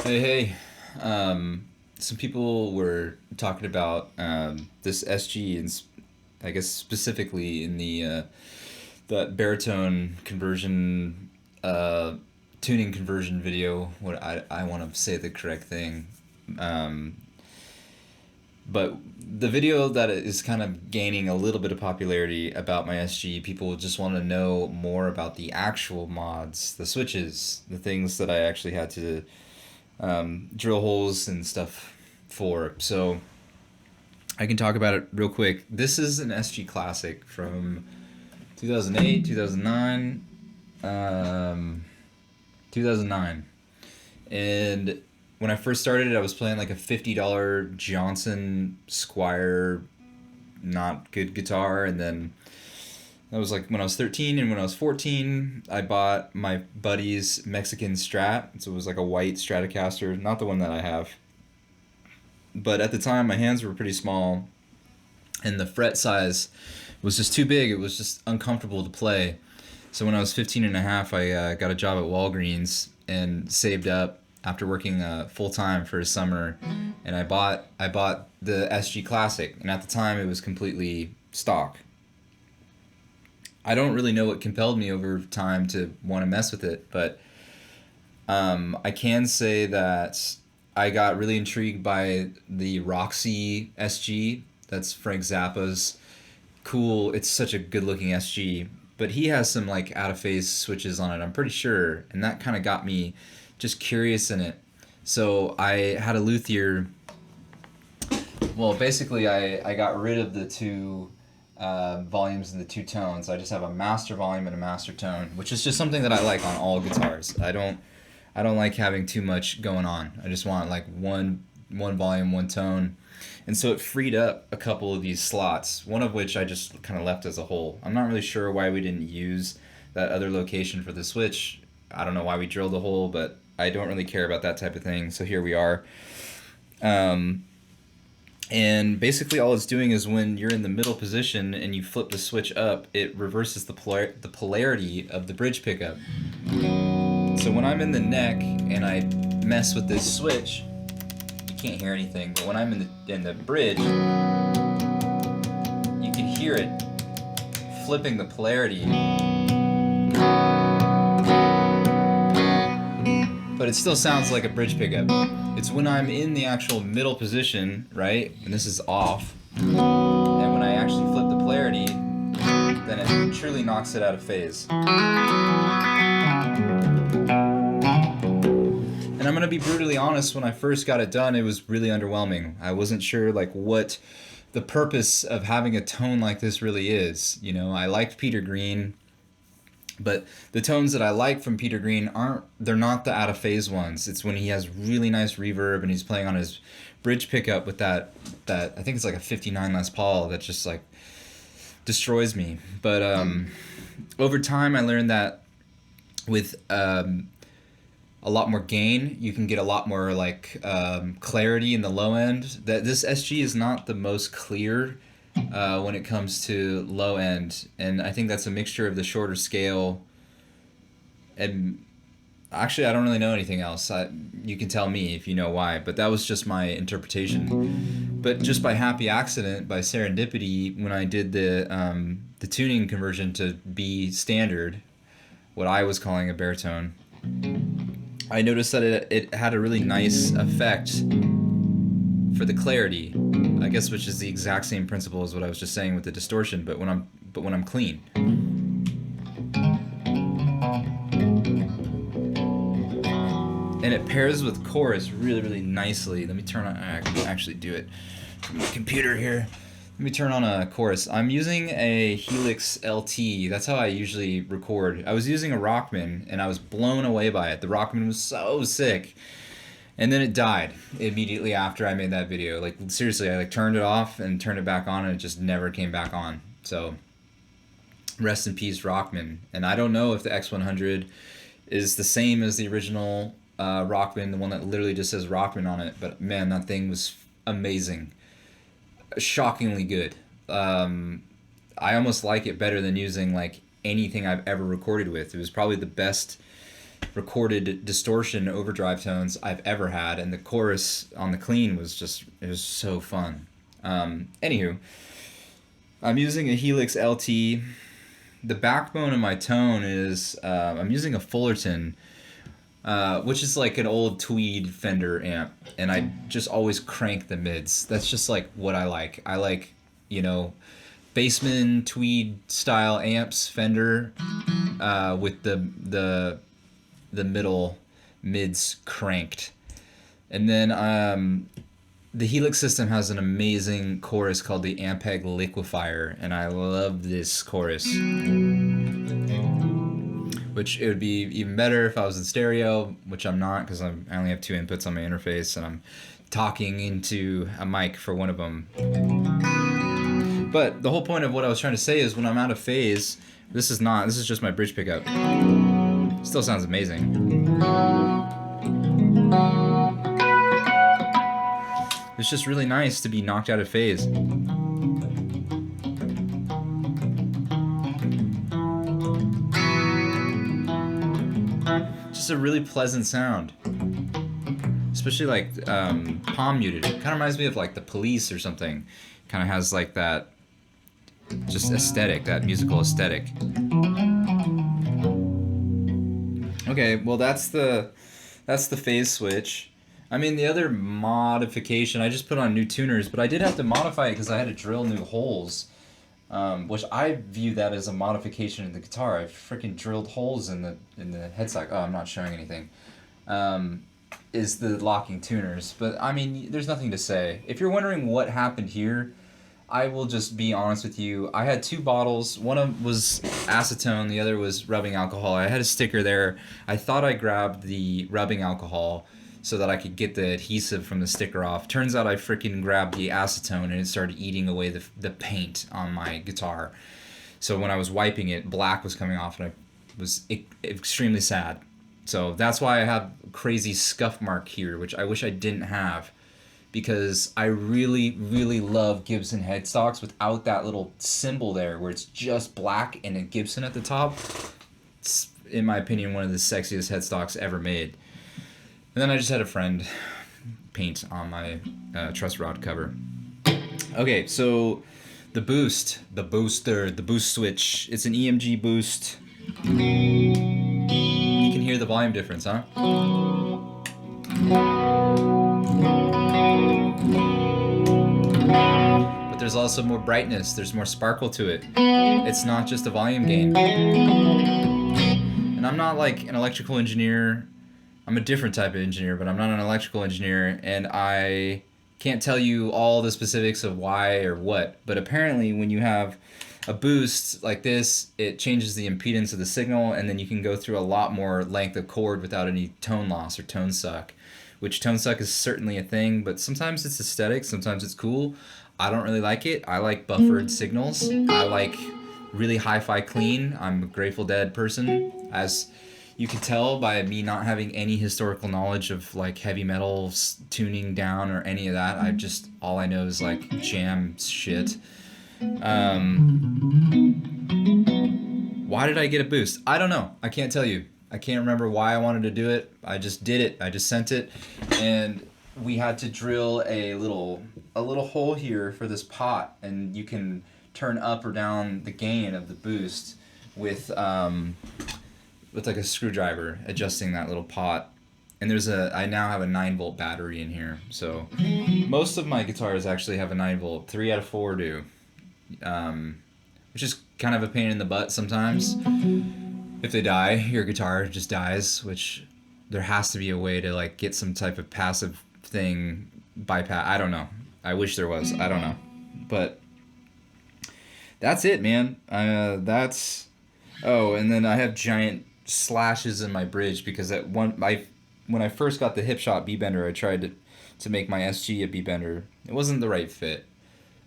Hey. Some people were talking about this SG, and I guess specifically in the baritone conversion, tuning conversion video. What I want to say the correct thing, um, but the video that is kind of gaining a little bit of popularity about my SG, people just want to know more about the actual mods, the switches, the things that I actually had to drill holes and stuff for. So I can talk about it real quick. This is an SG Classic from 2008, 2009, 2009. And when I first started, I was playing like a $50 Johnson Squier, not good guitar. And then that was like when I was 13, and when I was 14, I bought my buddy's Mexican Strat. So it was like a white Stratocaster, not the one that I have. But at the time, my hands were pretty small, and the fret size was just too big. It was just uncomfortable to play. So when I was 15 and a half, I got a job at Walgreens and saved up after working full time for a summer, and I bought the SG Classic, and at the time it was completely stock. I don't really know what compelled me over time to want to mess with it, but I can say that I got really intrigued by the Roxy SG. That's Frank Zappa's cool. It's such a good looking SG, but he has some like out of phase switches on it, I'm pretty sure, and that kind of got me just curious in it. So I had a luthier. Well, basically, I got rid of the two volumes and the two tones. I just have a master volume and a master tone, which is just something that I like on all guitars. I don't like having too much going on. I just want like one volume, one tone. And so it freed up a couple of these slots, one of which I just kind of left as a hole. I'm not really sure why we didn't use that other location for the switch. I don't know why we drilled a hole, but I don't really care about that type of thing. So here we are. Um, and basically all it's doing is when you're in the middle position and you flip the switch up, it reverses the polarity of the bridge pickup. So when I'm in the neck and I mess with this switch, you can't hear anything. But when I'm in the bridge, you can hear it flipping the polarity. But it still sounds like a bridge pickup. It's when I'm in the actual middle position, right? And this is off. And when I actually flip the polarity, then it truly knocks it out of phase. And I'm gonna be brutally honest, when I first got it done, it was really underwhelming. I wasn't sure like what the purpose of having a tone like this really is. You know, I liked Peter Green, but the tones that I like from Peter Green they're not the out of phase ones. It's when he has really nice reverb and he's playing on his bridge pickup with that I think it's like a 59 Les Paul that just like destroys me. But over time I learned that with a lot more gain, you can get a lot more like clarity in the low end. That this SG is not the most clear when it comes to low end, and I think that's a mixture of the shorter scale. And actually, I don't really know anything else. You can tell me if you know why, but that was just my interpretation. But just by happy accident, by serendipity, when I did the tuning conversion to B standard, what I was calling a baritone, I noticed that it had a really nice effect for the clarity, I guess, which is the exact same principle as what I was just saying with the distortion, but when I'm clean. And it pairs with chorus really, really nicely. Let me turn on. I can actually do it from the computer here. Let me turn on a chorus. I'm using a Helix LT. That's how I usually record. I was using a Rockman, and I was blown away by it. The Rockman was so sick. And then it died immediately after I made that video. Like, seriously, I like turned it off and turned it back on, and it just never came back on. So, rest in peace, Rockman. And I don't know if the X100 is the same as the original Rockman, the one that literally just says Rockman on it. But man, that thing was amazing. Shockingly good. I almost like it better than using like anything I've ever recorded with. It was probably the best recorded distortion overdrive tones I've ever had, and the chorus on the clean was just, it was so fun. Anywho, I'm using a Helix LT. The backbone of my tone is I'm using a Fullerton, which is like an old tweed Fender amp, and I just always crank the mids. That's just like what I like. I like, you know, Bassman tweed style amps, Fender, with the middle mids cranked. And then the Helix system has an amazing chorus called the Ampeg Liquefier, and I love this chorus. Which it would be even better if I was in stereo, which I'm not, because I only have 2 inputs on my interface, and I'm talking into a mic for one of them. But the whole point of what I was trying to say is when I'm out of phase, this is just my bridge pickup. Still sounds amazing. It's just really nice to be knocked out of phase. Just a really pleasant sound. Especially like palm muted. It kind of reminds me of like the Police or something. Kind of has like that just aesthetic, that musical aesthetic. Okay, well that's the phase switch. I mean, the other modification, I just put on new tuners, but I did have to modify it because I had to drill new holes, which I view that as a modification in the guitar. I freaking drilled holes in the headstock. Oh, I'm not showing anything. Is the locking tuners, but I mean, there's nothing to say. If you're wondering what happened here, I will just be honest with you. I had 2 bottles. One of them was acetone, the other was rubbing alcohol. I had a sticker there. I thought I grabbed the rubbing alcohol so that I could get the adhesive from the sticker off. Turns out I freaking grabbed the acetone and it started eating away the paint on my guitar. So when I was wiping it, black was coming off and I was extremely sad. So that's why I have a crazy scuff mark here, which I wish I didn't have, because I really, really love Gibson headstocks without that little symbol there where it's just black and a Gibson at the top. It's, in my opinion, one of the sexiest headstocks ever made. And then I just had a friend paint on my truss rod cover. Okay, so the boost, the booster, the boost switch. It's an EMG boost. You can hear the volume difference, huh? But there's also more brightness, there's more sparkle to it. It's not just a volume gain. And I'm not like an electrical engineer. I'm a different type of engineer, but I'm not an electrical engineer, and I can't tell you all the specifics of why or what. But apparently when you have a boost like this, it changes the impedance of the signal, and then you can go through a lot more length of chord without any tone loss or tone suck. Which tone suck is certainly a thing, but sometimes it's aesthetic, sometimes it's cool. I don't really like it. I like buffered signals. I like really hi-fi clean. I'm a Grateful Dead person, as you can tell by me not having any historical knowledge of like heavy metal tuning down or any of that. All I know is like jam shit. Why did I get a boost? I don't know. I can't tell you. I can't remember why I wanted to do it. I just did it. I just sent it, and we had to drill a little hole here for this pot, and you can turn up or down the gain of the boost with like a screwdriver, adjusting that little pot. And I now have a 9-volt battery in here, so most of my guitars actually have a 9-volt. 3 out of 4 do, which is kind of a pain in the butt sometimes. If they die, your guitar just dies, which there has to be a way to like get some type of passive thing bypass. I don't know. I wish there was. I don't know. But that's it, man. Oh, and then I have giant slashes in my bridge because when I first got the Hipshot B-Bender, I tried to make my SG a B-Bender. It wasn't the right fit.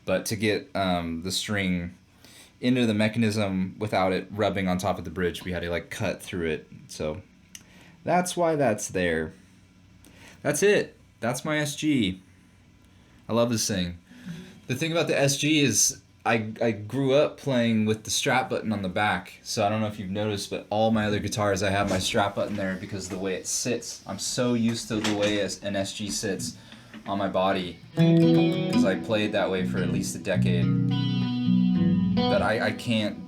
But to get the string into the mechanism without it rubbing on top of the bridge, we had to like cut through it. So that's why that's there. That's it. That's my SG. I love this thing. The thing about the SG is I grew up playing with the strap button on the back, so I don't know if you've noticed, but all my other guitars I have my strap button there because of the way it sits. I'm so used to the way an SG sits on my body because I played that way for at least a decade. But I can't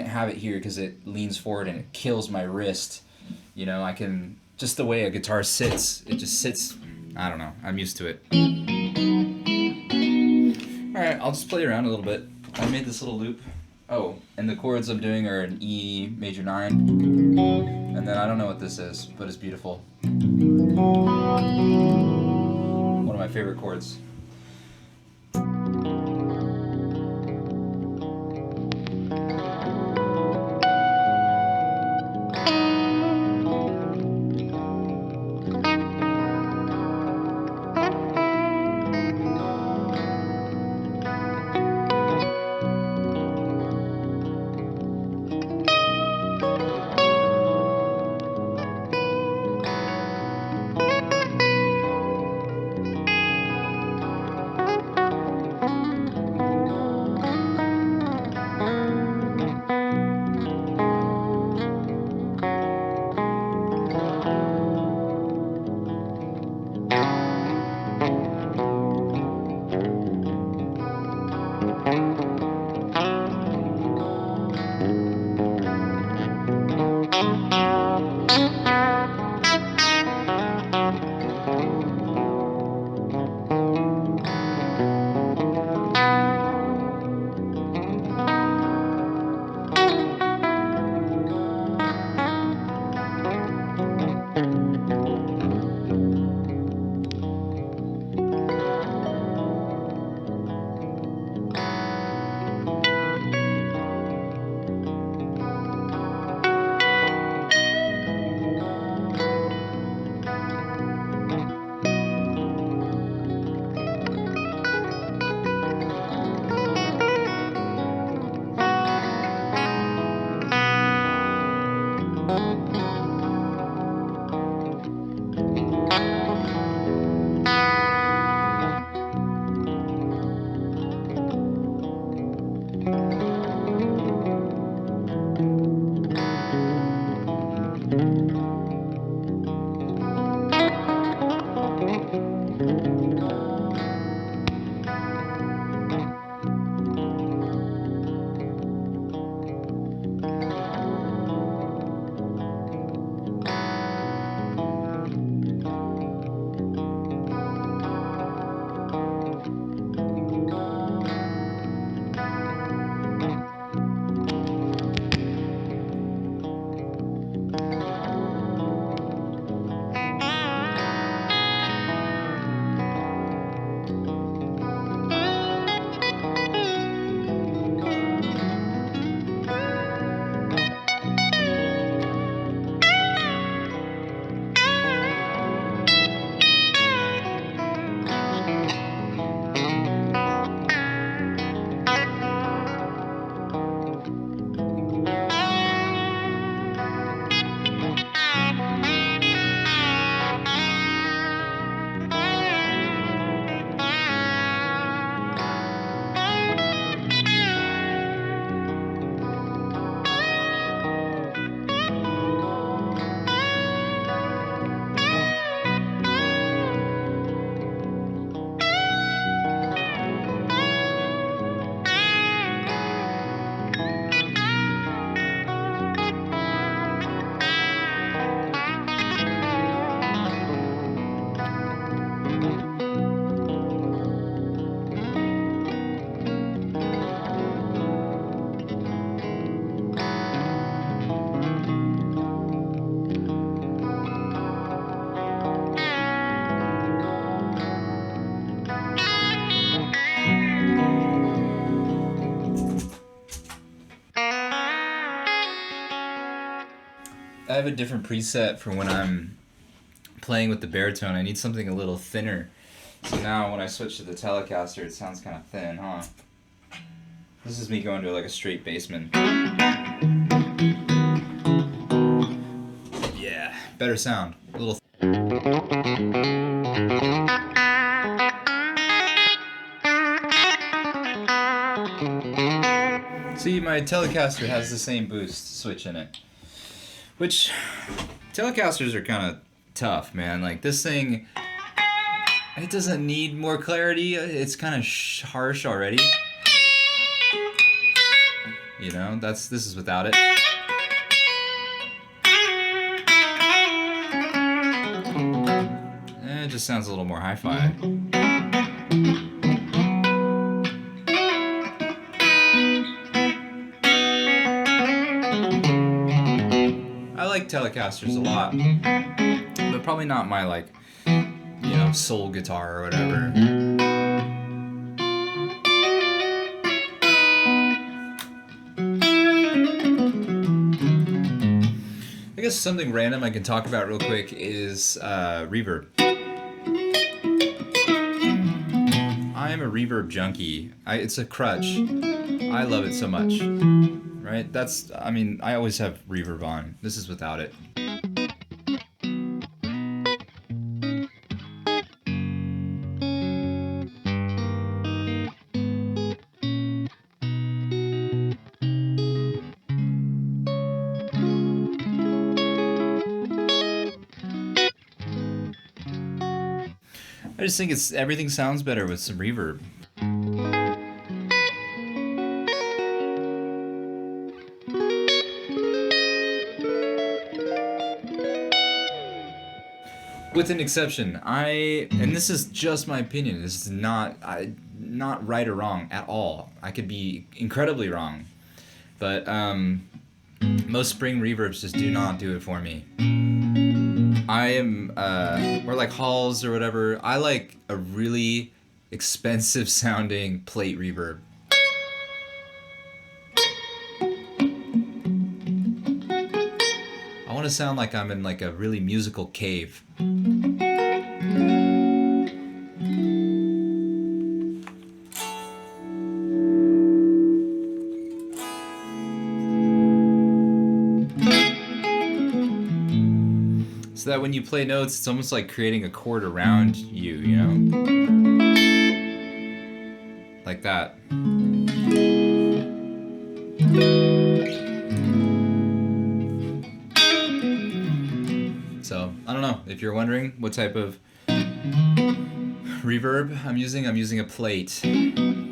have it here because it leans forward and it kills my wrist. You know, I can just the way a guitar sits, it just sits. I don't know. I'm used to it. All right, I'll just play around a little bit. I made this little loop. Oh, and the chords I'm doing are an E major 9. And then I don't know what this is, but it's beautiful. One of my favorite chords. I have a different preset for when I'm playing with the baritone. I need something a little thinner. So now when I switch to the Telecaster, it sounds kind of thin, huh? This is me going to like a straight Bassman. Yeah, better sound. A little. my Telecaster has the same boost switch in it. Which, Telecasters are kind of tough, man. Like, this thing, it doesn't need more clarity. It's kind of harsh already. You know, this is without it. It just sounds a little more hi-fi. I like Telecasters a lot, but probably not my, like, you know, soul guitar or whatever. I guess something random I can talk about real quick is reverb. I am a reverb junkie. It's a crutch. I love it so much. Right? I mean, I always have reverb on. This is without it. I just think everything sounds better with some reverb. With an exception, and this is just my opinion, this is not right or wrong at all. I could be incredibly wrong. But most spring reverbs just do not do it for me. I am, or like halls or whatever, I like a really expensive sounding plate reverb. I want to sound like I'm in like a really musical cave. So that when you play notes, it's almost like creating a chord around you, you know? Like that. So, I don't know. If you're wondering what type of reverb I'm using a plate. And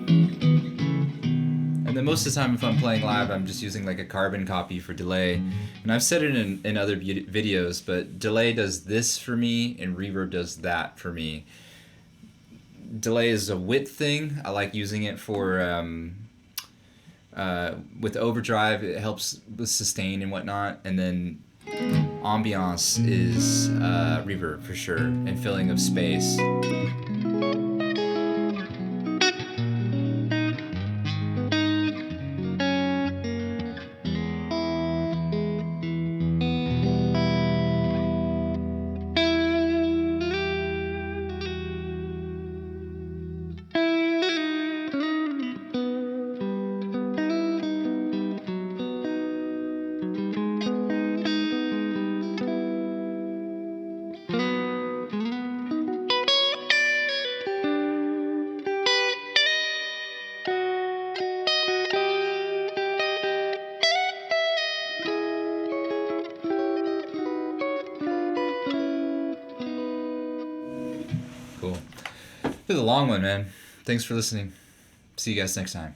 then most of the time if I'm playing live, I'm just using like a carbon copy for delay. And I've said it in other videos, but delay does this for me and reverb does that for me. Delay is a width thing. I like using it for, with overdrive, it helps with sustain and whatnot. And then ambiance is reverb for sure, and filling of space. Cool. This is a long one, man. Thanks for listening. See you guys next time.